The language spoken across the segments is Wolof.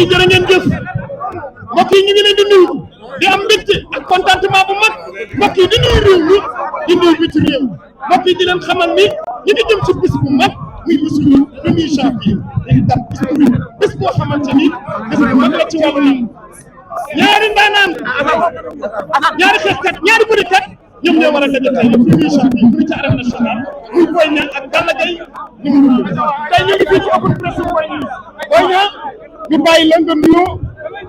yi jërë ngeen jëf mbokk yi ñu ngi leen di nuyu di am mbégte ak contentement bu mag mbokk yi di nuyu réew mi di nuyu biti réew mbokk yi di leen xamal ni ñu ngi jëm ci bis bu mag muy bisu le 1er janvier dañu dab bis boo xamante ni bis bu mag la ci wàllu lamb ñaari ndaanaan ñaari xeexkat ñaari bërikat ñoom ñoo war a daje tey le 1er janvier fii ci arène nationale muy Boy Niang ak Balla Gaye numéro 2 tey ñu ngi fii ci open press Boy Niang ñu bàyyi la nga nuyoo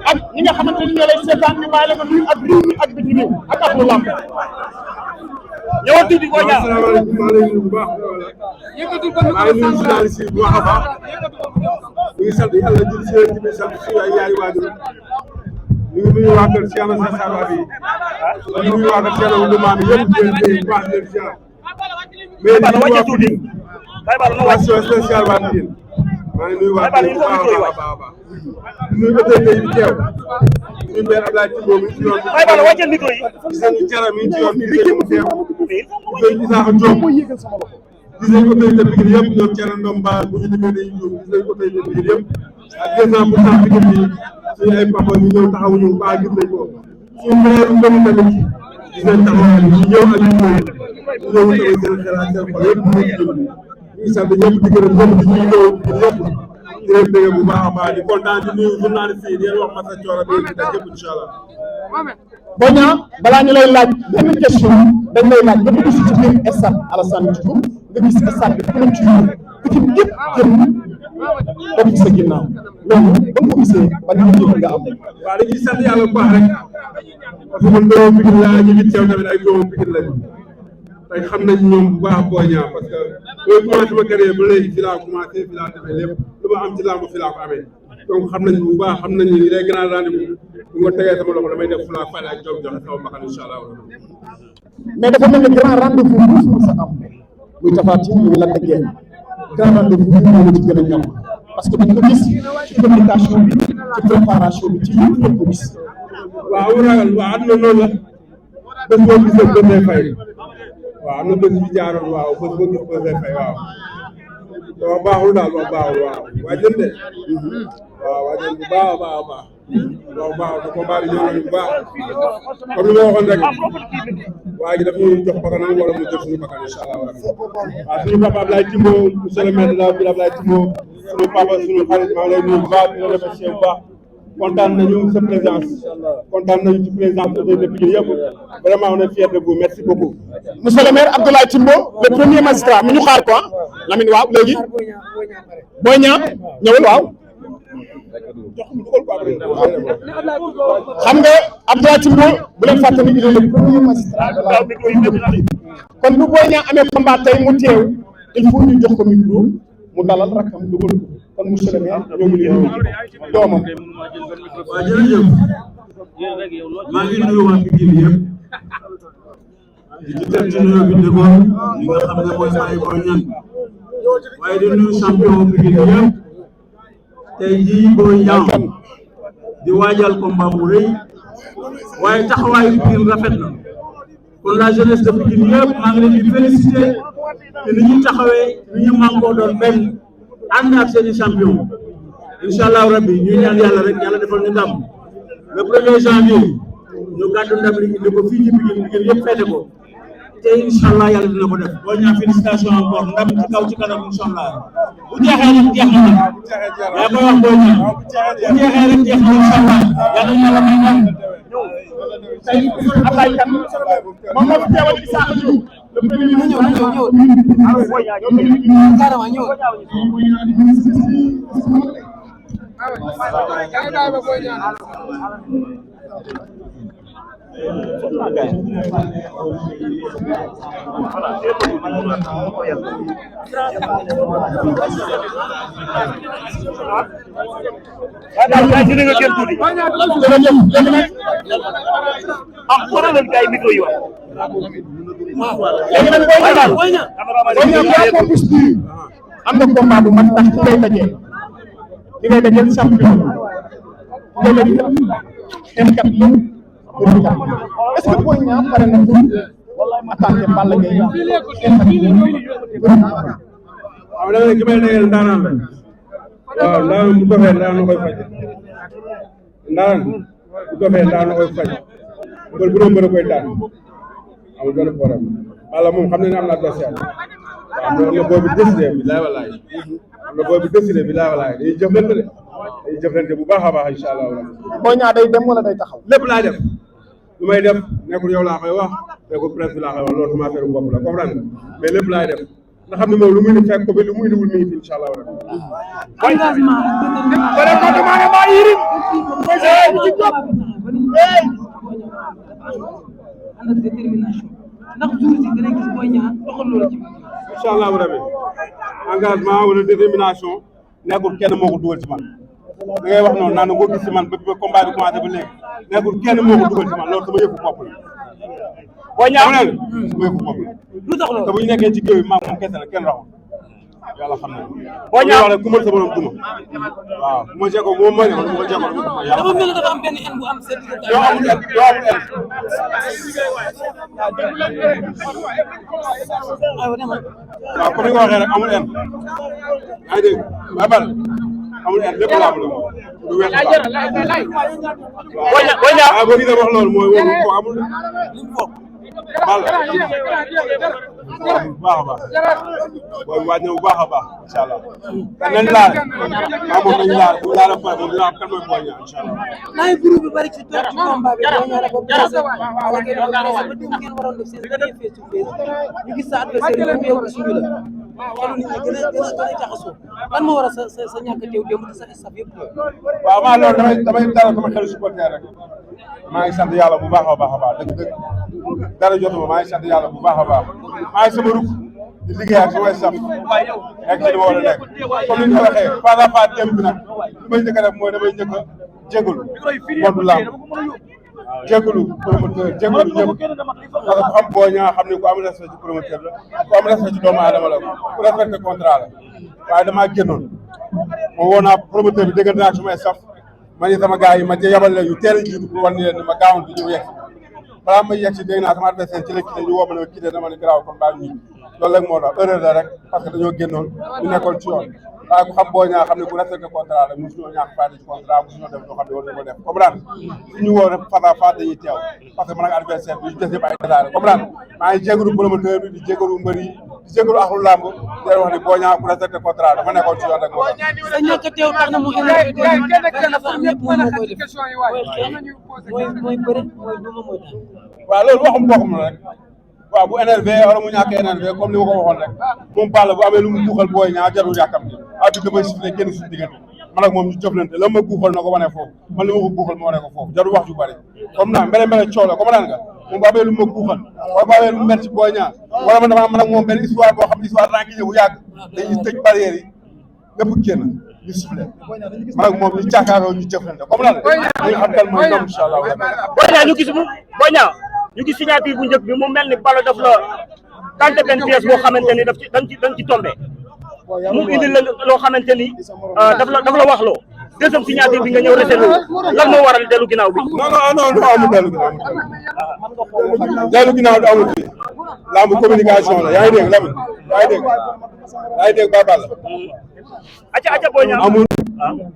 ak ñi nga xamante ni ñoo lay seetaan ñu bàyyi la nga nuyu ak réew mi ak biti réew ak ak lu lamb ñëwal tuuti Boy Niang. asalaamaaleykum maa ngi lay nuyu bu baax. maa ngi nuyu journaliste yi bu baax a baax. ñu ngi sant yàlla jël si yéen di sant suñu ay yaay waajur. ñu ngi nuyu waa kër Cheikh Moussa Sarr bi. ñu ngi nuyu waa kër Cheikh Oudou Mame yëpp di leen béy bu baax di leen ziar. mais di nuyu waa Pikine. mention spéciale waa Pikine. maa ngi nuyu waa Pikine bu baax a baax a baax. di nuyu autorité yi teew. suñu père Abdoulaye Timbo mi ngi ci yoon bi. gis nañu Thiara mi ngi ci yoon bi di mu teew. gis nañu Isaaxa Diop. gis nañu autorité Pikine yëpp ñoom Thiara Ndomba bu ñu demee dañuy jóg gis nañu autorité Pikine yëpp. ak 200% Pikine bi suñu ay papa ñu ñëw taxawu ñu baax gis nañ ko. suñu frère yu bëri tamit gis nañ taxawaay bi ñu ñëw ak ñu ñëw. ñu ñëw tamit seen xel ak seen xol yëpp ñu ngi sant ñëpp di gërëm ñëpp di ñuy ñëw ñëpp. di leen bëgg bu baax a baax di kontaan di nuyu journaliste yi di leen wax Massa Thioro bi ci def yëpp incha allah. Boy Niang balaa ñu lay laaj benn question dañ lay laaj nga dugg si ci biir stade Alassane Diouf nga gis stade bi ku ne ci yéen ku ci ñëpp jëm topp sa ginnaaw loolu ba nga ko gisee ba nga yëg nga am. waaw dañuy sant yàlla bu baax rek parce que man doomu Pikine laa ñu ngi teew tamit ay doomu Pikine lañu tey xam nañ ñoom bu baax Boy Niang parce que booy commencé ma carrière ba léegi fi laa commencé fi laa defee lépp lu ma am ci làmb fi laa ko amee donc xam nañ bu baax xam nañ ni les grands rendez-vous bu ma tegee sama loxo damay def fulaa fayda ak jom joxe sama mbaxal incha allah. mais dafa mel ni grand rendez-vous bu sa am muy Tapha Tine muy Lac de Guiers grand rendez-vous bi moo la ci gën a ñor parce que dañ ko gis ci communication bi ci préparation bi ci yëpp lañ ko gis. waaw amul ragal waaw àdduna noonu la bés boo gisee bés day fay waaw am na bés bi jaaroon waaw bés boo gis bés day fay waaw. waaw baaxul daal waaw baaxul waaw waa jënd de waaw waa jënd bu baax a baax a baax waaw baax na combat bi ñëw nañu bu baax comme li ma waxoon rek waa ji daf ñuy jox bakkanam wala mu jël suñu bakkan incha allah waaw suñu papa Abdoulaye Timbo monsieur le maire de la ville Abdoulaye Timbo suñu papa suñu xarit maa ngi lay nuyu bu baax di la remercier bu baax kontaan nañu sa présence kontaan nañu ci présence autorité Pikine yëpp vraiment on est fiers de vous merci beaucoup. monsieur le maire Abdoulaye Timbo le premier magistrat mi ñu xaar ko Lamine waaw léegi Boy Niang ñëwul waaw xam nga Abdoulaye Timbo bu leen fàtte ni il est le premier magistrat de la kon bu Boy Niang amee combat tey mu teew il faut ñu jox ko micro mu dalal rakkam dugal ko kon monsieur le maire ñoo ngi nuyu doomam. waaw jërëjëf maa ngi nuyu waa Pikine yëpp di ci teg ci nuyoo bi dëggoon li nga xam ne mooy Baye Boy Niang waaye di nuyu champion Pikine yëpp tey jii Boy Niang di waajal combat bu rëy waaye taxawaayu Pikine rafet na kon la jeunesse de Pikine yëpp maa ngi leen di féliciter te ni ñu taxawee ni ñu mànkoo doon benn ànd ak seeni champion incha allahu rabbi ñuy ñaan yàlla rek yàlla defal ñu ndam le 1er janvier ñu gàddu ndam li indi ko fii ci Pikine yëpp feete ko te incha allah yàlla dina ko def Boy Niang félicitation encore ndam ci kaw ci kanam incha allah bu jeexee rek jeex na nag yaa koy wax Boy Niang bu jeexee rek jeex na incha allah yàlla ñu la may ndam tey Ablaye Kane moom moo fi teewal Isaaxa Diouf le premier ministre am nga combat bu mag ndax ki ngay dajee champion ki ngay dajee xeexkat la est-ce que Boy Niang pare na pour attaquer Balla Gaye waaw da nga ki may dajeel ndaanaan la waaw ndaanaan bu doxee ndaanaan koy faj naan bu dofee daan koy faj mbër bu doon mbër koy daan amul benn problème wala moom xam ne am na adversaire waaw am na boobu décidé bi laay walaay am na boobu décidé bi laay walaay dañuy jëflante de dañuy jëflante bu baax a baax incha allah. Boy Niang day dem wala day taxaw. lépp laay def lu may def nekkul yow laa koy wax nekkul presse bi laa koy wax loolu sama affaire bopp la comprendre mais lépp laay def nga xam ne moom lu muy ni fekk ko bi lu muy niwul mi ngi fi incha allah. engagement ànd ak détermination ndax jour si dinañ gis Boy Niang doxal loolu ci incha allah rabi engagement wala détermination nekkul kenn moo ko dugal ci man da ngay wax noonu naan nga gis ci man ba combat bi commencé ba léegi nekkul kenn moo ko dugal ci man loolu sama yëfu bopp la. Boy Niang sama yëfu bopp la. lu tax loolu te bu ñu nekkee ci géew bi maam moom kese la kenn raxul yàlla xam nañu. Boy Niang wax ku mën sa borom duma waaw bu ma jéego moom mooy ne man bu ma jéego yàlla dafa mel ni dafa am benn en bu am seen diggante. yoo amul en yoo amul en. waaw comme ni nga waxee rek amul en yaa ngi dégg babal amul en lépp laa bëgg du weesu waaw boo gisee wax loolu mooy wóorul ko amul bal bu baax a baax booy waaj na bu baax a baax incha allah te nañ laal maa moom nañ laal bu laal a pare moom dina am kan mooy Boy Niang incha allah. naa ngi groupe bi bari ci toog ci combat bi Boy Niang dafa blessé wala ngeen waroon def seen dernier face to face ñu gis sa adversaire yi yow suñu la xelu nit ñi gën a jaxasoo lan moo war a sa ñàkk a teew démb sa staff yëpp waaw maa loolu damay dara sama xelu supporter rek maa ngi sant yàlla bu baax a baax a baax dëgg dara jotuma maa ngi sant yàlla bu baax a baax maa ngi sama ruk di liggéey ak samay staff nekk ci li ma war a nekk comme ni ñu ko waxee face à face démb bi nag li may njëkk a def mooy damay njëkk a jégalu monde lamb jégalu promoteur jégalu ñëpp parce que xam Boy Niang xam ne ku am respect ci promoteur la ku am respect ci doomu aadama la ku respecté contrat la waaye damaa génnoon moo woo naa promoteur bi déggal naa sumay staff ma ni sama gars yi ma yabal leen yu teel a jiitu pour wan ni leen ni ma gaawoon di ñëw yegg balaa may yegg si dégg naa sama adversaire ci la quitté ñu woo ma ne ma quitté dama ne garaaw kon baa ñu loolu rek moo tax erreur la rek parce que dañoo génnoon ñu nekkoon ci yoon waaye ku xam Boy Niang xam ne ku respecté contrat la mosuñoo ñàkk fayda ci contrat mosuñoo def loo xam ne war nañu ko def comprendre suñu woo rek face à face dañuy teew parce que man ak adversaire bi ñu des yëpp ay détails comprendre maa ngi jégalu promoteur bi di jégalu mbër yi di jégalu axlu làmb di wax ni Boy Niang ku respecté contrat dafa nekkoon ci yoon rek moo tax sa ñàkk a teew tax na mu énervé mooy bëri mooy duma mooy daan waaw loolu waxum boppam la rek waaw bu énervé wala mu ñàkk énervé comme ni ma ko waxoon rek moom Balla bu amee lu mu guuxal Boy Niang jarul yàkkam ni bi damay sifflé génn suñu diggante man ak moom ñu jëflante la ma guuxal na ko wane foofu man li ma ko guuxal ma wane ko foofu jarul wax ju bëri comme naa mbele coow la comme naan nga moom bu amee lu ma guuxal wala bu amee lu mu mel ci Boy Niang wala man dama man ak moom benn histoire boo xam ne histoire ranki bu yàgg dañuy tëj barrière yi lépp génn ñu sifflé man ak moom ñu càkkaaroo ñu jëflante comme naan dañu xam dal mooy ndam incha allah Boy Niang ñu gis Boy Niang ñu gis signature bu njëkk bi mu mel ni Balla daf la tante benn pièce boo xamante ni daf ci dañ ci tombé mu indi la loo xamante ni daf la wax loo deuxième signature bi nga ñëw rese loolu lan moo waral dellu ginnaaw bi. non amul dellu ginnaaw dellu ginnaaw du amul fii lamb communication la yaa ngi dégg Lamine yaa ngi dégg Baba la. acca Boy Niang amul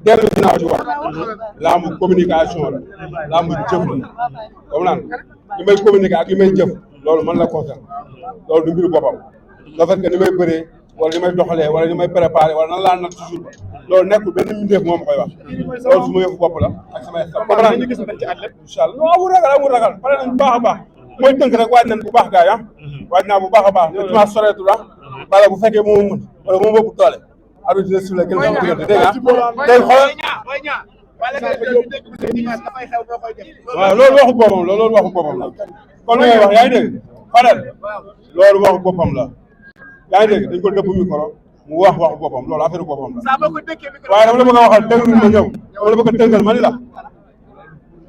dellu ginnaaw ci wax lamb communication la lamb jëf la comme naan li may communiquer ak li may jëf loolu man la concerne loolu du mbiru boppam le fait que ni may bëree wala ni may doxalee wala ni may préparé wala nan laa nag toujours ba loolu nekkul benn mbindeef moo ma koy wax loolu su ma yëfu bopp la ak samay staff comme naan incha allah non amul ragal pare nañ bu baax a baax mooy tënk rek waaj nañ bu baax gars yi waaj naa bu baax a baax te dimanche soreetul Balla bu fekkee moom mën wala moom ëpp doole arbitre dina siffler gën sama diggante dégg nga tey xoolal waaw loolu waxu boppam la loolu waxu boppam la kon li ngay wax yaa ngi dégg Fadel loolu waxu boppam la yaa ngi dégg dañ ko dëpp micro mu wax waxu boppam loolu affaire boppam la waaye dama la bëgg a waxal déglu ma ñëw dama la bëgg a tënkal ma ni la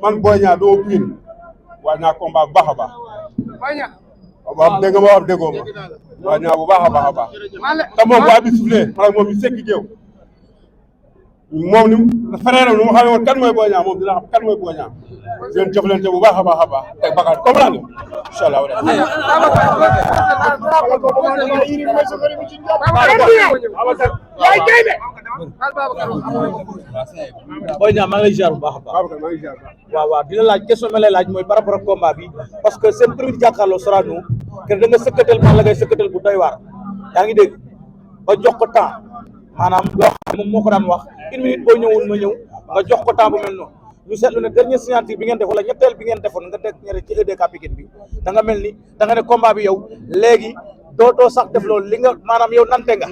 man Boy Niang doo piin waaj naa combat bu baax a baax waaw dégg nga ma wax déggoo ma waaj naa bu baax a baax a baax te moom bu abi sifflé man ak moom ñu sekki géew moom ni frère lu ma xamee woon kan mooy Boy Niang moom dina xam kan mooy Boy Niang di leen jëflante bu baax a baax a baax teg bakal comprendre nga incha allah yaay gaynde Boy Niang maa ngi lay ziar bu baax a baax. waaw di la laaj question ma lay laaj mooy par rapport ak combat bi parce que seen premier jàkkaarloo Sorano kër da nga sëkkatal Balla Gaye sëkkatal bu doy waar yaa ngi dégg ba jox ko temps maanaam loo xam ne moom moo ko daan wax une minute boo ñëwul ma ñëw nga jox ko temps bu mel noonu ñu seetlu ne dernier signature bi ngeen def wala ñetteel bi ngeen defoon nga teg ñere ci EDK Pikine bi da nga mel ni da nga ne combat bi yow léegi dootoo sax def loolu li nga maanaam yow nante nga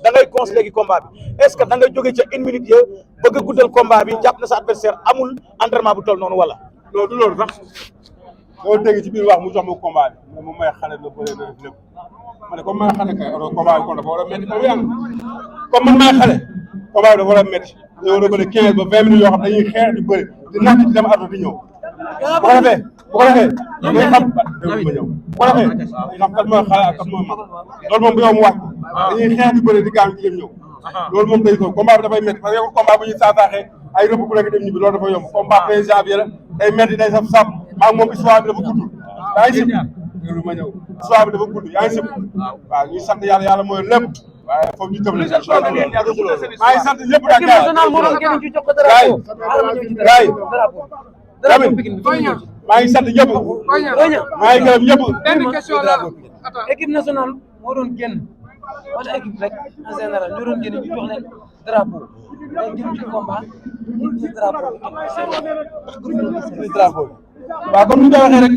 da ngay cons léegi combat bi est-ce que da ngay jógee ca une minute ya bëgg a guddal combat bi jàpp na sa adversaire amul entraînement bu toll noonu wala loolu du loolu sax boo dégg ci biir wax mu jox ma combat bi mais moom may xale la bëre na def lépp ma ne comme may xale kay combat bi kon dafa war a métti comme yàlla comme man may xale combat bi dafa war a métti dañoo war a bëri 15 ba 20 minutes yoo xam dañuy xeex di bëri di natt di dem ardo di ñëw bu ko defee day xam ma ñëw bu ko defee day xam kat mooy xale ak kat mooy mag loolu moom bu yow mu wax dañuy xeex di bëri di gaañ di dem ñëw loolu moom day ko combat bi dafay métti parce que combat bu ñuy saasaaxee ay rëbb ku nekk dem ñibbi loolu dafa yomb combat 15 janvier la day métti day saf saf maa ngi moom histoire bi dafa gudd yaa ngi sib loolu ma ñëw histoire bi dafa gudd yaa ngi sib waaw ñuy sant yàlla yàlla mooy lépp waaye foofu ñu tëbale maa ngi sant ñëpp nag gars yi maa ngi sant ñëpp maa ngi gërëm ñëpp benn question la équipe nationale moo doon génn wala équipe rek en général ñoo doon génn ñu jox leen drapeau dañ jëm ci combat ñu drapeau drapeau waaw comme ni nga waxee rek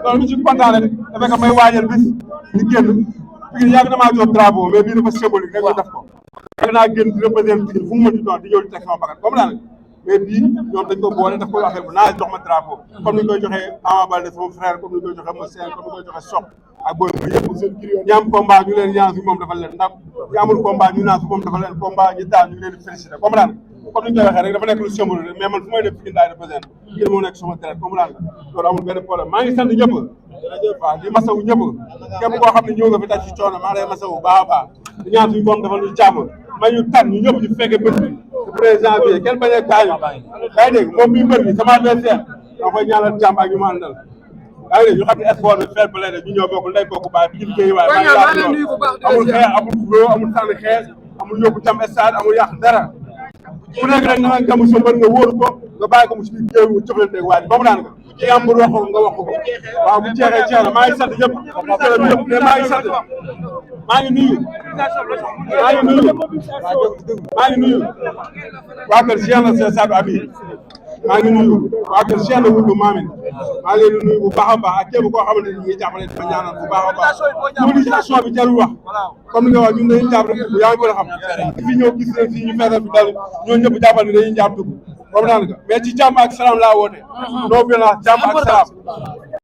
loolu mi ci kontaan rek dafa nga may waajal bis di génn Pikine yàgg na maa jox drapeau mais bii dafa symbolique rek ñu def ko yàgg naa génn di représenter Pikine fu mu mën di doon di ñëw di teg sama bakkan comme daal mais bii ñoom dañ ko boole daf ko waxee bu naa jox ma drapeau comme ni ñu koy joxee Ama Baldé sama frère comme ni ñu koy joxee ma seen comme ni ñu koy joxee Sokh ak booy bu yëpp ñi am combat ñu leen ñaan si moom dafa leen ndam ñi amul combat ñu naan si moom dafa leen combat ñi daal ñu leen di félicité comme daal comme ni ñu koy waxee rek dafa nekk lu symbole mais man fu may def Pikine daay représenter Pikine moo nekk sama deret comme daal loolu amul benn problème maa ngi sant ñëpp waaw di masawu ñëpp képp koo xam ne ñëw nga fi daj ci coono maa ngi lay masawu baax a baax di ñaan suñu borom dafa ñu jàmm may ñu tànn ñu ñëpp ñu fekkee bët bi le président bi kenn bañ a gaañu yaa ngi dégg moom bii mbër bi sama adversaire da koy ñaanal jàmm ak ñu ma àndal yaa ngi dégg ñu xam ne sport bi fair play ñu ñëw bokk ndey bokk baay bi liggéey waaye amul xeex amul xuloo amul sànni xeex amul yóbbu jàmm stade amul yàq dara ku nekk rek na nga gàmm sa mbër nga wóoru ko nga bàyyi ko mu si biir géew mu jëflanteeg waaj ba mu daan ci am mbër wax ko nga wax ko waaw bu jeexee jeex na maa ngi sant ñëpp mais maa ngi sant maa ngi nuyu waa kër Cheikh na Cheikh Sadou Abi maa ngi nuyu waa kër Cheikh na Wuldu Maamin maa ngi leen di nuyu bu baax a baax ak képp koo xamante ni ñuy jàppale dafa ñaanal bu baax a baax mobilisation bi jarul wax comme li nga wax ñun dañuy jàpp rek yaa ngi ko xam fi ñëw gis leen fii ñu feesal fi dal ñoo ñëpp jàppal ni dañuy jàpp dugg comme daan nga mais ci jàmm ak salaam laa woote non violence jàmm ak salaam